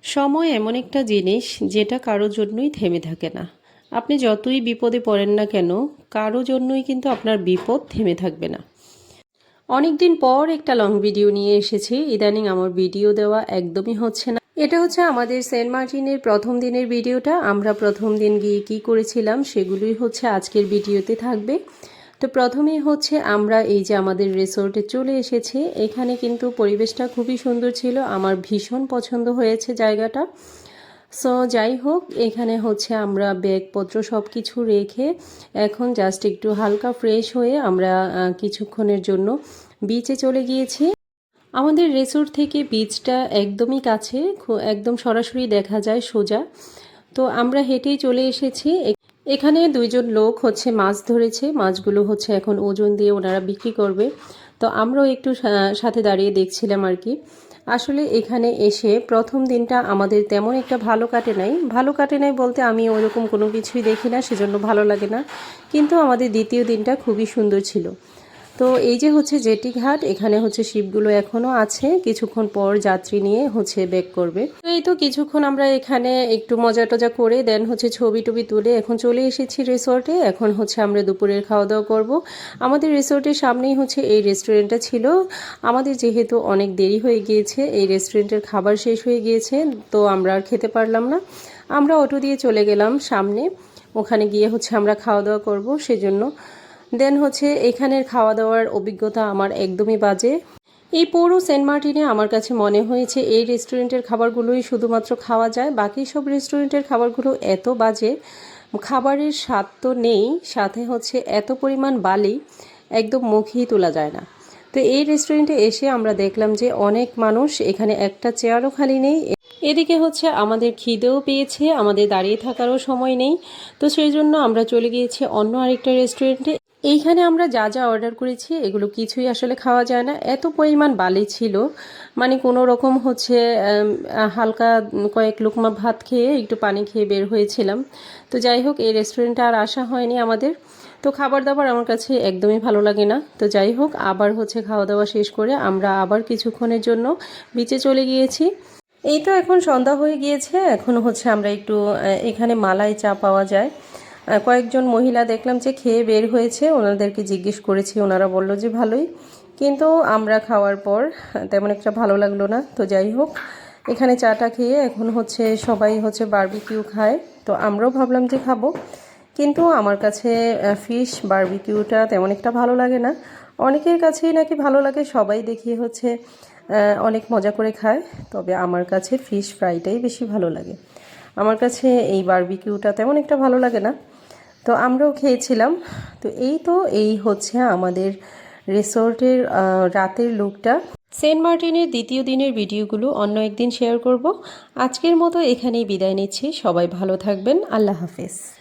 সময় এমন একটা জিনিস যেটা কারো জন্যই থেমে থাকে না। আপনি যতই বিপদে পড়েন না কেন, কারো জন্যই কিন্তু আপনার বিপদ থেমে থাকবে না। অনেক দিন পর একটা লং ভিডিও নিয়ে এসেছি। ইদানিং আমার ভিডিও দেওয়া একদমই হচ্ছে না। এটা হচ্ছে আমাদের সেন্ট মার্টিনের প্রথম দিনের ভিডিওটা। আমরা প্রথম দিন গিয়ে কী করেছিলাম সেগুলোই হচ্ছে আজকের ভিডিওতে থাকবে। তো প্রথমেই হচ্ছে আমরা এই যে আমাদের রিসোর্টে চলে এসেছি। এখানে কিন্তু পরিবেশটা খুবই সুন্দর ছিল, আমার ভীষণ পছন্দ হয়েছে জায়গাটা। সো যাই হোক, এখানে হচ্ছে আমরা ব্যাগপত্র সব কিছু রেখে এখন জাস্ট একটু হালকা ফ্রেশ হয়ে আমরা কিছুক্ষণের জন্য বিচে চলে গিয়েছি। আমাদের রিসোর্ট থেকে বিচটা একদমই কাছে, একদম সরাসরি দেখা যায় সোজা। তো আমরা হেঁটেই চলে এসেছি। এখানে দুইজন লোক হচ্ছে মাছ ধরেছে, মাছগুলো হচ্ছে এখন ওজন দিয়ে ওনারা বিক্রি করবে। তো আমরাও একটু সাথে দাঁড়িয়ে দেখছিলাম আর কি। আসলে এখানে এসে প্রথম দিনটা আমাদের তেমন একটা ভালো কাটে নাই বলতে আমি ওইরকম কোনো কিছুই দেখি না, সেজন্য ভালো লাগে না। কিন্তু আমাদের দ্বিতীয় দিনটা খুবই সুন্দর ছিল। তো এই যে হচ্ছে জেটি ঘাট, এখানে হচ্ছে শিপগুলো এখনও আছে, কিছুক্ষণ পর যাত্রী নিয়ে হচ্ছে ব্যাক করবে। তো এই তো কিছুক্ষণ আমরা এখানে একটু মজা টজা করে দেন হচ্ছে ছবি টবি তুলে এখন চলে এসেছি রিসোর্টে। এখন হচ্ছে আমরা দুপুরের খাওয়া দাওয়া করব। আমাদের রিসোর্টের সামনেই হচ্ছে এই রেস্টুরেন্টটা ছিল। আমাদের যেহেতু অনেক দেরি হয়ে গিয়েছে, এই রেস্টুরেন্টের খাবার শেষ হয়ে গিয়েছে, তো আমরা আর খেতে পারলাম না। আমরা অটো দিয়ে চলে গেলাম সামনে, ওখানে গিয়ে হচ্ছে আমরা খাওয়া দাওয়া করব সেজন্য। দেন হচ্ছে এখানের খাওয়া দাওয়ার অভিজ্ঞতা আমার একদমই বাজে। এই পুরো সেন্ট মার্টিনে আমার কাছে মনে হয়েছে এই রেস্টুরেন্টের খাবারগুলোই শুধুমাত্র খাওয়া যায়, বাকি সব রেস্টুরেন্টের খাবারগুলো এত বাজে। খাবারের স্বাদ তো নেই, সাথে হচ্ছে এত পরিমাণ বালি, একদম মুখেই তোলা যায় না। তো এই রেস্টুরেন্টে এসে আমরা দেখলাম যে অনেক মানুষ, এখানে একটা চেয়ারও খালি নেই। এদিকে হচ্ছে আমাদের খিদেও পেয়েছে, আমাদের দাঁড়িয়ে থাকারও সময় নেই। তো সেই জন্য আমরা চলে গিয়েছি অন্য আরেকটা রেস্টুরেন্টে। এইখানে আমরা যা যা অর্ডার করেছি এগুলো কিছুই আসলে খাওয়া যায় না, এত পরিমাণ বালি ছিল। মানে কোনো রকম হচ্ছে হালকা কয়েক লুকমা ভাত খেয়ে একটু পানি খেয়ে বের হয়েছিলাম। তো যাই হোক, এই রেস্টুরেন্টে আর আসা হয়নি আমাদের। তো খাবার দাবার আমার কাছে একদমই ভালো লাগে না। তো যাই হোক, আবার হচ্ছে খাওয়া দাওয়া শেষ করে আমরা আবার কিছুক্ষণের জন্য বিচে চলে গিয়েছি। এই তো এখন সন্ধ্যা হয়ে গিয়েছে। এখন হচ্ছে আমরা একটু এখানে মালাই চা পাওয়া যায়। কয়েকজন মহিলা দেখলাম যে খেয়ে বের হয়েছে, ওনাদেরকে জিজ্ঞেস করেছি, ওনারা বলল যে ভালোই। কিন্তু আমরা খাওয়ার পর তেমন একটা ভালো লাগলো না। তো যাই হোক, এখানে চাটা খেয়ে এখন হচ্ছে সবাই হচ্ছে বারবিকিউ খায়। তো আমরাও ভাবলাম যে খাবো, কিন্তু আমার কাছে ফিশ বারবিকিউটা তেমন একটা ভালো লাগে না। অনেকের কাছেই নাকি ভালো লাগে, সবাই দেখি হচ্ছে অনেক মজা করে খায়। তবে আমার কাছে ফিশ ফ্রাইটাই বেশি ভালো লাগে। আমার কাছে এই বারবিকিউটা তেমন একটা ভালো লাগে না। তো আমরাও খেয়েছিলাম। তো এই হচ্ছে আমাদের রিসোর্টের রাতের লুকটা। সেন্ট মার্টিনের দ্বিতীয় দিনের ভিডিওগুলো অন্য একদিন শেয়ার করব। আজকের মতো এখানেই বিদায় নিচ্ছি। সবাই ভালো থাকবেন। আল্লাহ হাফেজ।